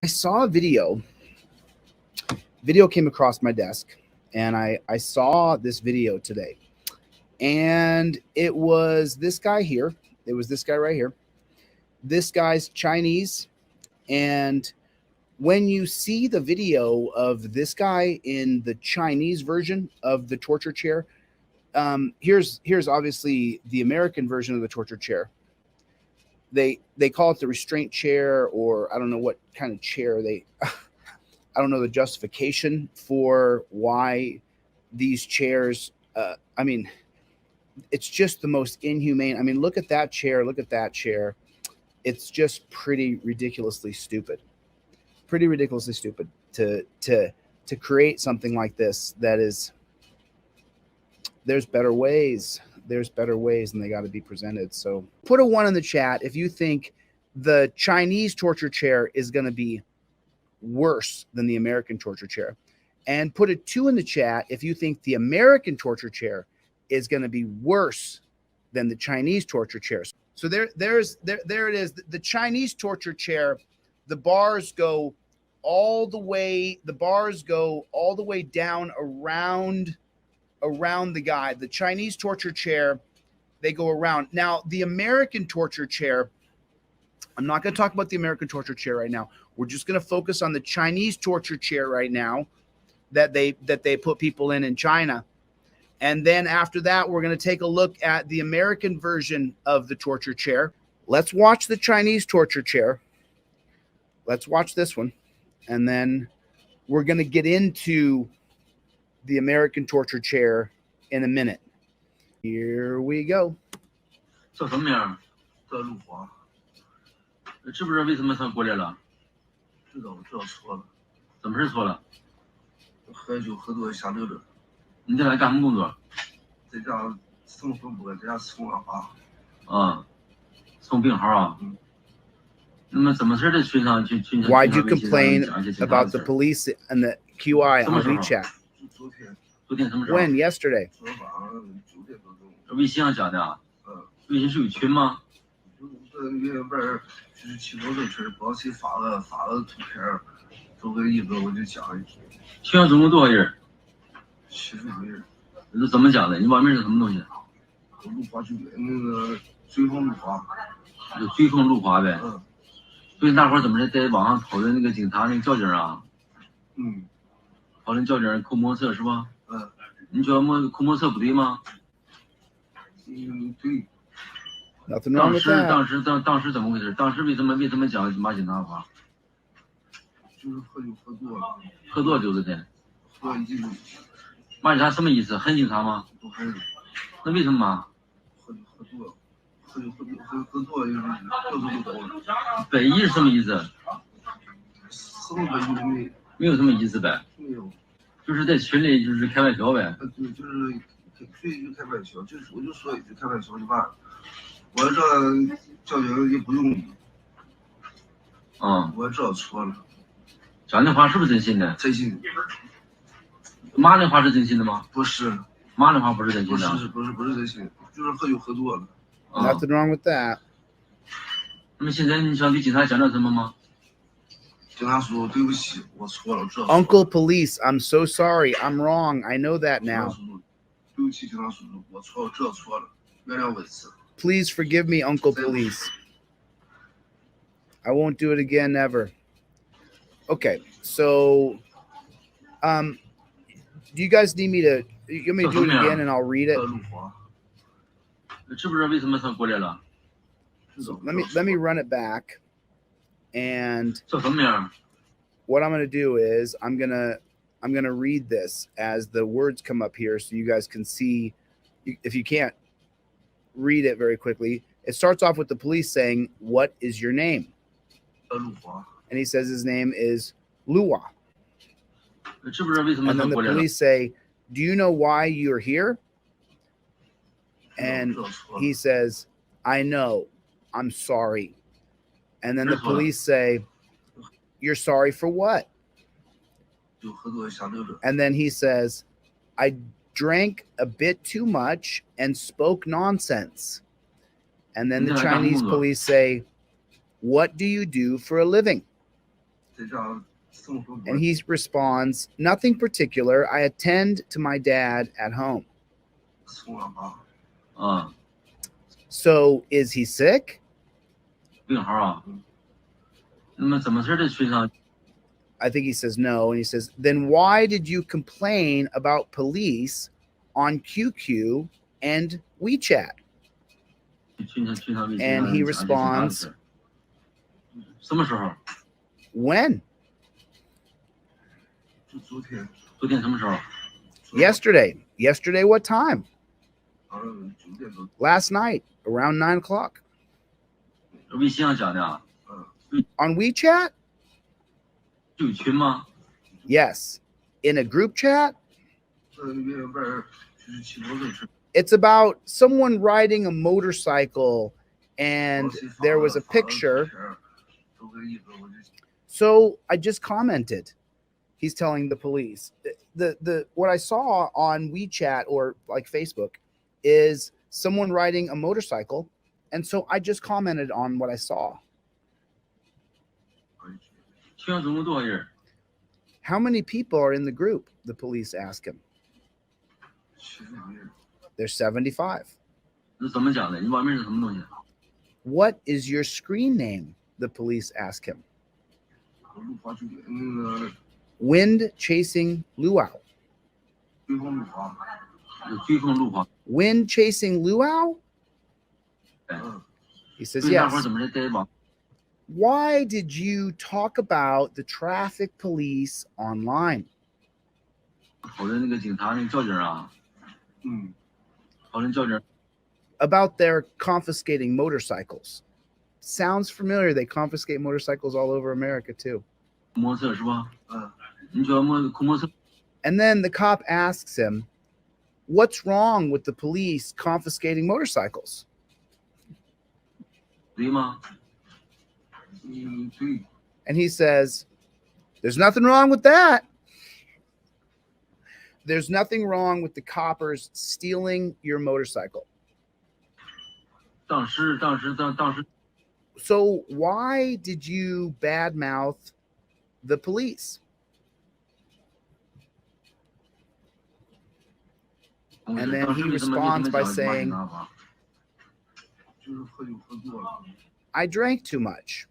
I saw a video. Video came across my desk, and I saw this video today, and it was this guy here. It was this guy right here. This guy's Chinese, and when you see the video of this guy in the Chinese version of the torture chair, here's obviously the American version of the torture chair. They call it the restraint chair, or I don't know what kind of chair they. I don't know the justification for why these chairs. I mean, it's just the most inhumane. I mean, look at that chair. Look at that chair. It's just pretty ridiculously stupid. Pretty ridiculously stupid to create something like this. That is, there's better ways. There's better ways, and they got to be presented. So put a 1 in the chat if you think the Chinese torture chair is going to be worse than the American torture chair, and put a 2 in the chat if you think the American torture chair is going to be worse than the Chinese torture chair. So there it is. The Chinese torture chair, the bars go all the way. The bars go all the way down around the guy. The Chinese torture chair, they go around. Now, the American torture chair, I'm not going to talk about the American torture chair right now. We're just going to focus on the Chinese torture chair right now that they put people in China. And then after that, we're going to take a look at the American version of the torture chair. Let's watch the Chinese torture chair. Let's watch this one. And then we're going to get into the American torture chair in a minute. Here we go. 叫什么名？叫陆华。知不知道为什么上过来了？知道，我知道错了。怎么是错了？喝酒喝多瞎溜溜。你在哪干什么工作？在家送分部，在家送完花。啊，送病号啊。嗯。那么怎么事的？群上去。Why'd you complain about the police and the QI on WeChat? 昨天什么时候 When? Yesterday. 昨晚9点多钟。微信上讲的啊？微信是有群吗？就是里边就是起多少群，保齐发了图片，做个意思我就讲一句。群上总共多少人？70多人。这怎么讲的？你网名是什么东西？陆华就那个追风陆华。就追风陆华呗。嗯。所以大伙儿怎么在网上讨论那个警察那个交警啊？嗯。讨论交警扣摩托车是吧？嗯。你觉得扣摩托车不对吗？嗯，对。Nothing wrong with that. 当时怎么回事？当时为什么讲骂警察话？就是喝酒喝多了。喝多酒的天。喝一斤。骂警察什么意思？恨警察吗？不恨。那为什么骂？喝酒喝多了。喝多了就是不懂。本意是什么意思？什么本意？没有什么意思呗。没有。就是在群里就是开玩笑呗。对，就是说一句开玩笑，我就说一句开玩笑就完了。我这交警也不用理。我知道错了。讲的话是不是真心的？真心的。骂的话是真心的吗？不是。骂的话不是真心的。不是真心的，就是喝酒喝多了。Nothing wrong with that. 那么现在你想对警察讲点什么吗？警察叔，对不起，我错了，知道。Uncle Police, I'm so sorry. I'm wrong. I know that now. 对不起，警察叔叔，我错了，知道错了，原谅我一次。Please forgive me, Uncle Police. I won't do it again, never. Okay, so, do you guys need me to? You want me to do it again, and I'll read it. So let me run it back, and what I'm gonna do is I'm gonna read this as the words come up here, so you guys can see. If you can't read it very quickly, it starts off with the police saying, "What is your name?" And he says his name is Lawz. And then the police say, "Do you know why you're here?" And he says, "I know. I'm sorry." And then the police say, "You're sorry for what?" And then he says, "I drank a bit too much and spoke nonsense." And then the Chinese police say, "What do you do for a living?" And he responds, nothing particular. I attend to my dad at home. So is he sick? I think he says no. And he says, then why did you complain about police on QQ and WeChat? And he responds, when? Yesterday. Yesterday, what time? Last night, around 9 o'clock. On WeChat? Yes. In a group chat? It's about someone riding a motorcycle and there was a picture. So I just commented. He's telling the police. What I saw on WeChat or like Facebook is someone riding a motorcycle. And so I just commented on what I saw. How many people are in the group? The police ask him. There's 75. What is your screen name? The police ask him. Wind chasing luau. Wind chasing luau? He says yes. Why did you talk about the traffic police online? About their confiscating motorcycles. Sounds familiar. They confiscate motorcycles all over America too. And then the cop asks him, what's wrong with the police confiscating motorcycles? And he says, there's nothing wrong with that. There's nothing wrong with the coppers stealing your motorcycle. So why did you badmouth the police? And then he responds by saying, I drank too much.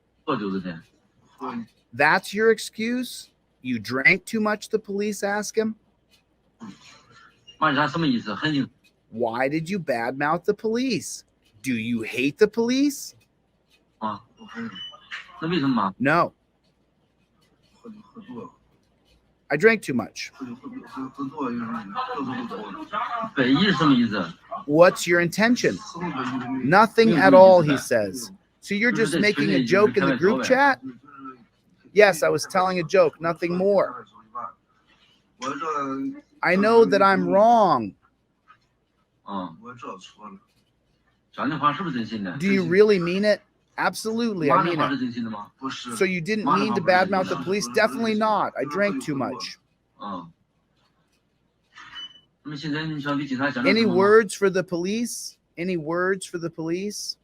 That's your excuse? You drank too much, the police ask him. Why did you badmouth the police? Do you hate the police? No. I drank too much. What's your intention? Nothing at all, he says. So you're just making a joke in the group chat? Yes, I was telling a joke, nothing more. I know that I'm wrong. Do you really mean it? Absolutely, I mean it. So you didn't mean to badmouth the police? Definitely not. I drank too much. Any words for the police? Any words for the police?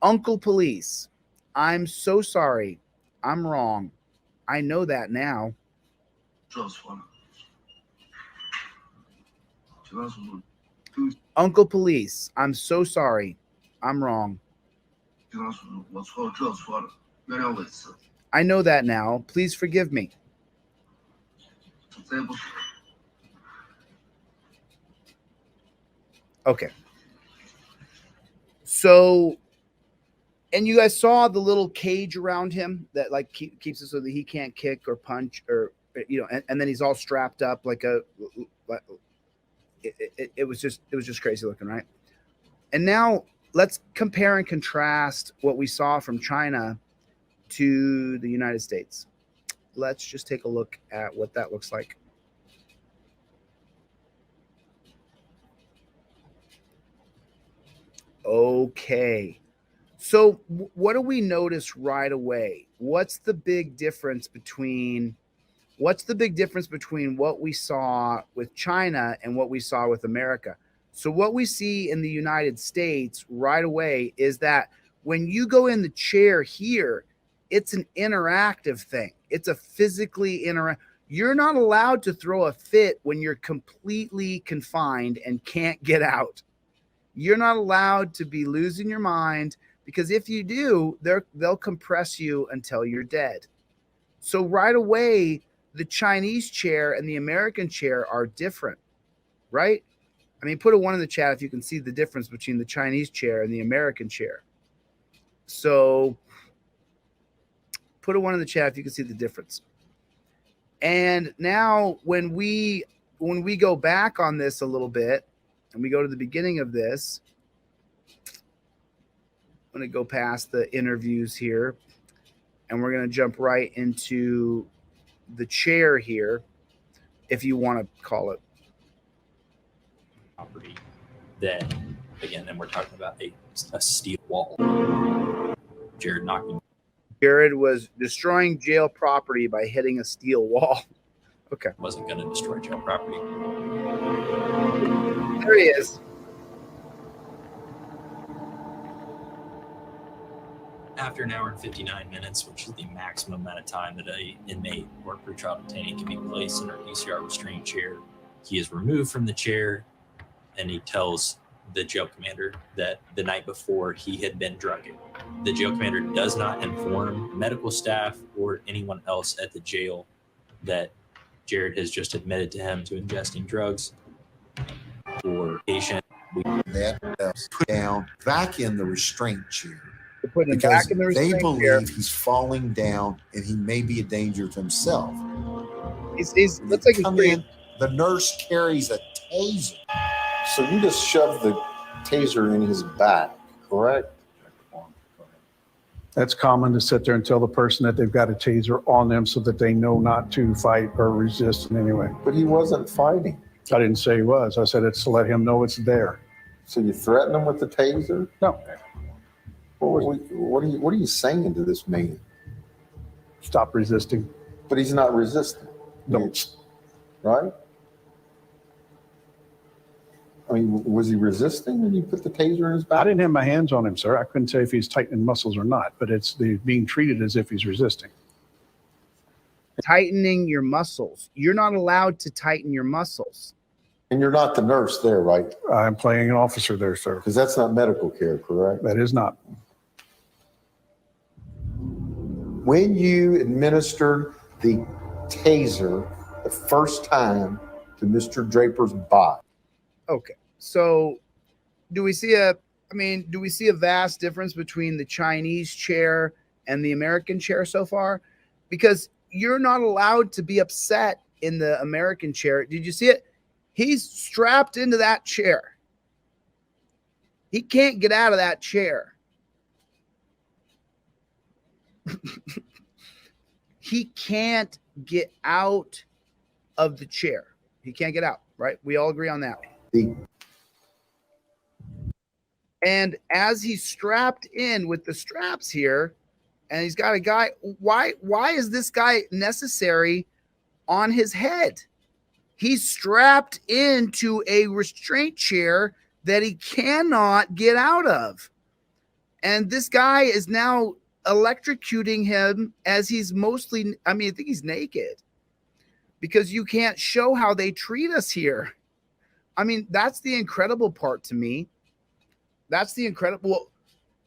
Uncle Police, I'm so sorry. I'm wrong. I know that now. Uncle Police, I'm so sorry. I'm wrong. I know that now. Please forgive me. Okay. So, and you guys saw the little cage around him that like keeps it so that he can't kick or punch or, you know, and then he's all strapped up like a, it was just crazy looking, right? And now let's compare and contrast what we saw from China to the United States. Let's just take a look at what that looks like. Okay. So what do we notice right away? What's the big difference between what we saw with China and what we saw with America? So what we see in the United States right away is that when you go in the chair here, it's an interactive thing. It's a physically You're not allowed to throw a fit when you're completely confined and can't get out. You're not allowed to be losing your mind, because if you do, they'll compress you until you're dead. So right away, the Chinese chair and the American chair are different, right? I mean, put a 1 in the chat if you can see the difference between the Chinese chair and the American chair. So put a 1 in the chat if you can see the difference. And now when we go back on this a little bit and we go to the beginning of this, I'm going to go past the interviews here and we're going to jump right into the chair here, if you want to call it. Property that, again, then we're talking about a steel wall. Jared was destroying jail property by hitting a steel wall. Okay. Wasn't going to destroy jail property. There he is. After an hour and 59 minutes, which is the maximum amount of time that an inmate or pretrial detainee can be placed in a PCR restraint chair, he is removed from the chair, and he tells the jail commander that the night before he had been drugging. The jail commander does not inform medical staff or anyone else at the jail that Jared has just admitted to him to ingesting drugs or patient. That put down back in the restraint chair. Because they believe he's falling down and he may be a danger to himself. He's looks like he's the nurse carries a taser. So you just shoved the taser in his back, correct? That's common to sit there and tell the person that they've got a taser on them so that they know not to fight or resist in any way. But he wasn't fighting. I didn't say he was. I said it's to let him know it's there. So you threatened him with the taser? No. What are you saying to this man? Stop resisting. But he's not resisting. Don't. Right? I mean, was he resisting when you put the taser in his back? I didn't have my hands on him, sir. I couldn't say if he's tightening muscles or not, but it's being treated as if he's resisting. Tightening your muscles. You're not allowed to tighten your muscles. And you're not the nurse there, right? I'm playing an officer there, sir. Because that's not medical care, correct? That is not. When you administered the taser the first time to Mr. Draper's body. Okay. So do we see a vast difference between the Chinese chair and the American chair so far? Because you're not allowed to be upset in the American chair. Did you see it? He's strapped into that chair. He can't get out of that chair. He can't get out of the chair. He can't get out, right? We all agree on that. And as he's strapped in with the straps here, and he's got a guy, why is this guy necessary on his head? He's strapped into a restraint chair that he cannot get out of. And this guy is now electrocuting him as he's mostly, I think he's naked, because you can't show how they treat us here. That's the incredible part to me. That's the incredible.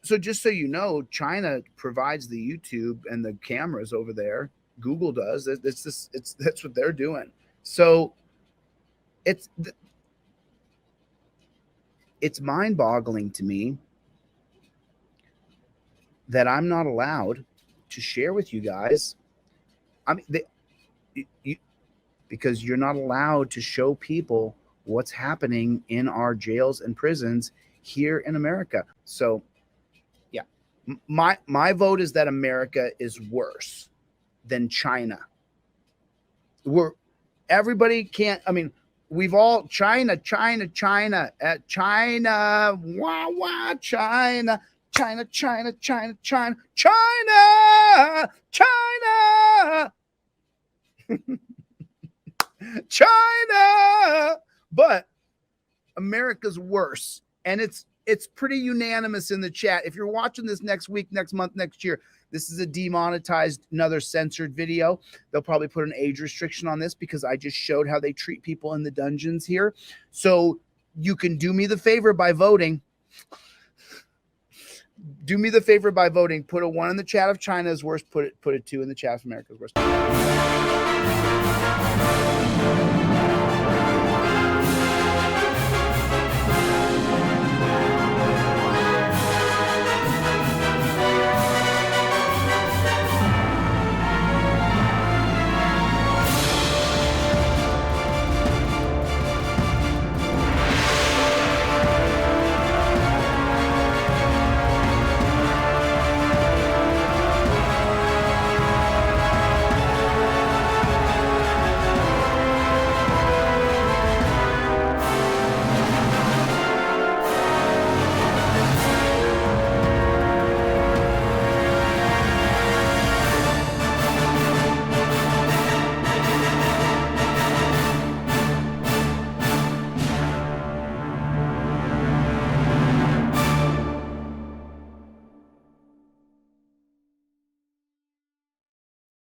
So just so you know, China provides the YouTube and the cameras over there. Google does. That's what they're doing. So it's mind-boggling to me that I'm not allowed to share with you guys. Because you're not allowed to show people what's happening in our jails and prisons here in America. So yeah, my vote is that America is worse than China. Everybody can't, we've all China, wah, wah, China, China, but America's worse. And it's pretty unanimous in the chat. If you're watching this next week, next month, next year, This is a demonetized, another censored video. They'll probably put an age restriction on this because I just showed how they treat people in the dungeons here. So you can do me the favor by voting. Do me the favor by voting. Put a 1 in the chat if China is worse. Put a 2 in the chat if America is worse.